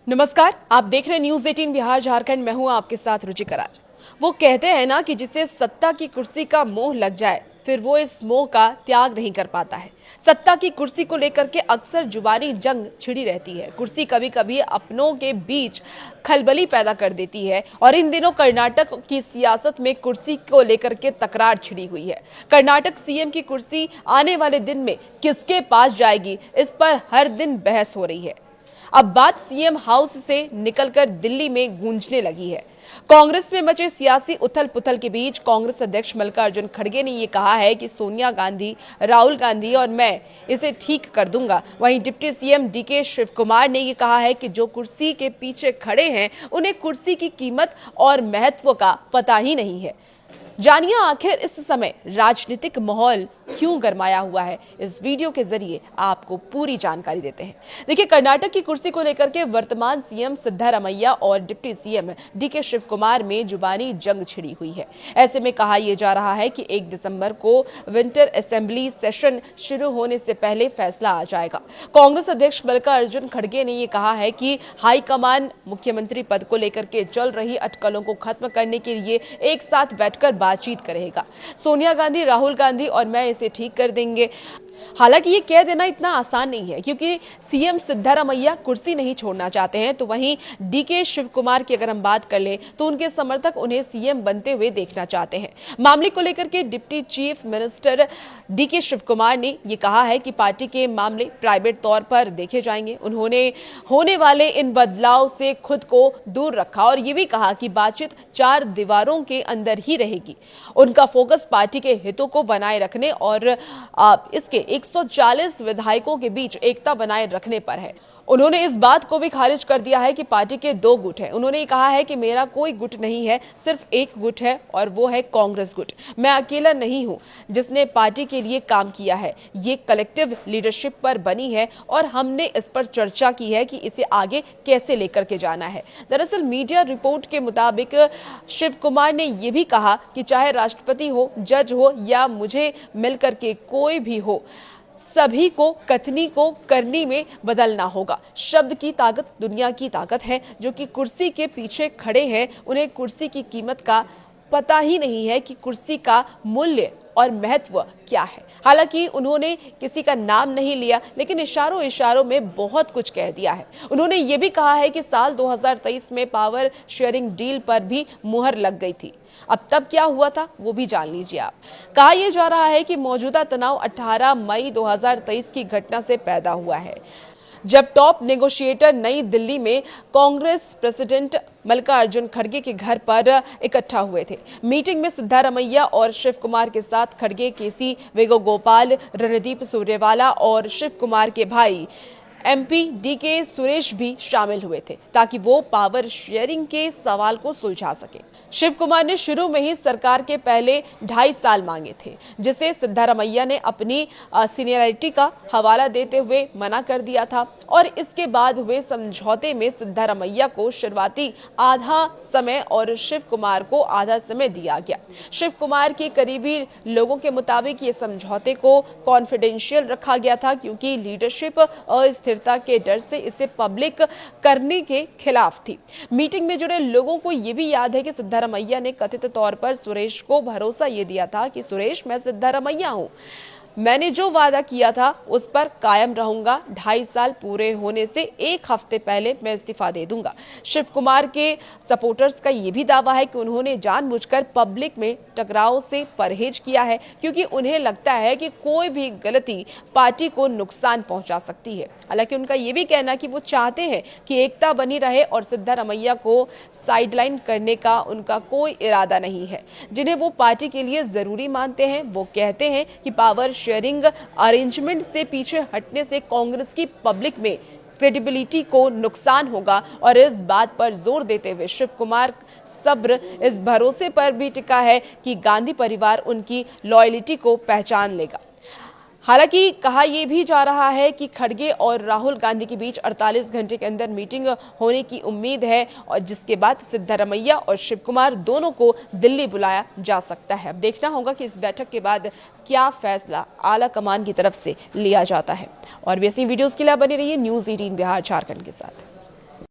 नमस्कार, आप देख रहे हैं न्यूज 18 बिहार झारखंड। मैं हूं आपके साथ रुचिकर आज। वो कहते हैं ना कि जिसे सत्ता की कुर्सी का मोह लग जाए फिर वो इस मोह का त्याग नहीं कर पाता है। सत्ता की कुर्सी को लेकर के अक्सर जुबानी जंग छिड़ी रहती है। कुर्सी कभी कभी अपनों के बीच खलबली पैदा कर देती है और इन दिनों कर्नाटक की सियासत में कुर्सी को लेकर के तकरार छिड़ी हुई है। कर्नाटक सीएम की कुर्सी आने वाले दिन में किसके पास जाएगी, इस पर हर दिन बहस हो रही है। अब बात सीएम हाउस से निकलकर दिल्ली में गूंजने लगी है। कांग्रेस में मचे सियासी उथल पुथल के बीच कांग्रेस अध्यक्ष मल्लिकार्जुन खड़गे ने यह कहा है कि सोनिया गांधी, राहुल गांधी और मैं इसे ठीक कर दूंगा। वहीं deputy CM DK Shivakumar ने यह कहा है कि जो कुर्सी के पीछे खड़े हैं उन्हें कुर्सी की कीमत और महत्व का पता ही नहीं है। जानिए आखिर इस समय राजनीतिक माहौल क्यों गरमाया हुआ है। इस वीडियो के जरिए आपको पूरी जानकारी देते हैं। देखिए, कर्नाटक की कुर्सी को लेकर के वर्तमान सीएम सिद्धारमैया और deputy CM DK Shivakumar में जुबानी जंग छिड़ी हुई है। ऐसे में कहा यह जा रहा है कि 1 दिसंबर को विंटर असेंबली सेशन शुरू होने से पहले फैसला आ जाएगा। कांग्रेस अध्यक्ष मल्लिकार्जुन खड़गे ने यह कहा है कि हाईकमान मुख्यमंत्री पद को लेकर के चल रही अटकलों को खत्म करने के लिए एक साथ बैठकर बातचीत करेगा। सोनिया गांधी, राहुल गांधी और मैं इसे ठीक कर देंगे। हालांकि ये कह देना इतना आसान नहीं है, क्योंकि सीएम सिद्धारमैया कुर्सी नहीं छोड़ना चाहते हैं। तो वहीं डीके शिव कुमार की अगर हम बात कर ले तो उनके समर्थक उन्हें सीएम बनते हुए देखना चाहते हैं। मामले को लेकर के deputy chief minister DK Shivakumar ने यह कहा है कि पार्टी के मामले प्राइवेट तौर पर देखे जाएंगे। उन्होंने होने वाले इन बदलाव से खुद को दूर रखा और ये भी कहा कि बातचीत 4 दीवारों के अंदर ही रहेगी। उनका फोकस पार्टी के हितों को बनाए रखने और इसके 140 विधायकों के बीच एकता बनाए रखने पर है। उन्होंने इस बात को भी खारिज कर दिया है कि पार्टी के 2 गुट हैं। उन्होंने ये कहा है कि मेरा कोई गुट नहीं है, सिर्फ एक गुट है और वो है कांग्रेस गुट। मैं अकेला नहीं हूं जिसने पार्टी के लिए काम किया है। ये कलेक्टिव लीडरशिप पर बनी है और हमने इस पर चर्चा की है कि इसे आगे कैसे लेकर के जाना है। दरअसल मीडिया रिपोर्ट के मुताबिक शिव कुमार ने यह भी कहा कि चाहे राष्ट्रपति हो, जज हो या मुझे मिलकर के कोई भी हो, सभी को कथनी को करनी में बदलना होगा। शब्द की ताकत दुनिया की ताकत है। जो कि कुर्सी के पीछे खड़े हैं उन्हें कुर्सी की कीमत का पता ही नहीं है कि कुर्सी का मूल्य और महत्व क्या है। हालांकि उन्होंने किसी का नाम नहीं लिया, लेकिन इशारों इशारों में बहुत कुछ कह दिया है। उन्होंने ये भी कहा है कि साल 2023 में पावर शेयरिंग डील पर भी मुहर लग गई थी। अब तब क्या हुआ था वो भी जान लीजिए आप। कहा यह जा रहा है कि मौजूदा तनाव 18 मई 2023 की घटना से पैदा हुआ है, जब टॉप नेगोशिएटर नई दिल्ली में कांग्रेस प्रेसिडेंट मल्लिकार्जुन खड़गे के घर पर इकट्ठा हुए थे। मीटिंग में सिद्धारमैया और शिव कुमार के साथ खड़गे, केसी वेणुगोपाल, रणदीप सुरजेवाला और शिव कुमार के भाई एमपी डीके सुरेश भी शामिल हुए थे, ताकि वो पावर शेयरिंग के सवाल को सुलझा सके। शिव कुमार ने शुरू में ही सरकार के पहले 2.5 साल मांगे थे, जिसे सिद्धारमैया ने अपनी सीनियरिटी का हवाला देते हुए मना कर दिया था और इसके बाद हुए समझौते में सिद्धारमैया को शुरुआती आधा समय और शिव कुमार को आधा समय दिया गया। शिव कुमार के करीबी लोगों के मुताबिक ये समझौते को कॉन्फिडेंशियल रखा गया था, क्योंकि लीडरशिप अस्थिरता के डर से इसे पब्लिक करने के खिलाफ थी। मीटिंग में जुड़े लोगों को यह भी याद है कि सिद्धारमैया ने कथित तौर पर सुरेश को भरोसा यह दिया था कि सुरेश, मैं सिद्धारमैया हूं, मैंने जो वादा किया था उस पर कायम रहूंगा। 2.5 साल पूरे होने से 1 हफ्ते पहले मैं इस्तीफा दे दूंगा। शिव कुमार के सपोर्टर्स का यह भी दावा है कि उन्होंने जानबूझकर पब्लिक में टकराव से परहेज किया है, क्योंकि उन्हें लगता है कि कोई भी गलती पार्टी को नुकसान पहुंचा सकती है। हालांकि उनका यह भी कहना कि वो चाहते हैं कि एकता बनी रहे और सिद्धारमैया को साइडलाइन करने का उनका कोई इरादा नहीं है। जिन्हें वो पार्टी के लिए जरूरी मानते हैं, वो कहते हैं कि पावर शेयरिंग अरेंजमेंट से पीछे हटने से कांग्रेस की पब्लिक में क्रेडिबिलिटी को नुकसान होगा। और इस बात पर जोर देते हुए शिव कुमार सब्र इस भरोसे पर भी टिका है कि गांधी परिवार उनकी लॉयल्टी को पहचान लेगा। हालांकि कहा यह भी जा रहा है कि खड़गे और राहुल गांधी के बीच 48 घंटे के अंदर मीटिंग होने की उम्मीद है, और जिसके बाद सिद्धारमैया और शिव कुमार दोनों को दिल्ली बुलाया जा सकता है। अब देखना होगा कि इस बैठक के बाद क्या फैसला आला कमान की तरफ से लिया जाता है। और भी ऐसी वीडियोस के लिए बने रहिए न्यूज 18 बिहार झारखंड के साथ।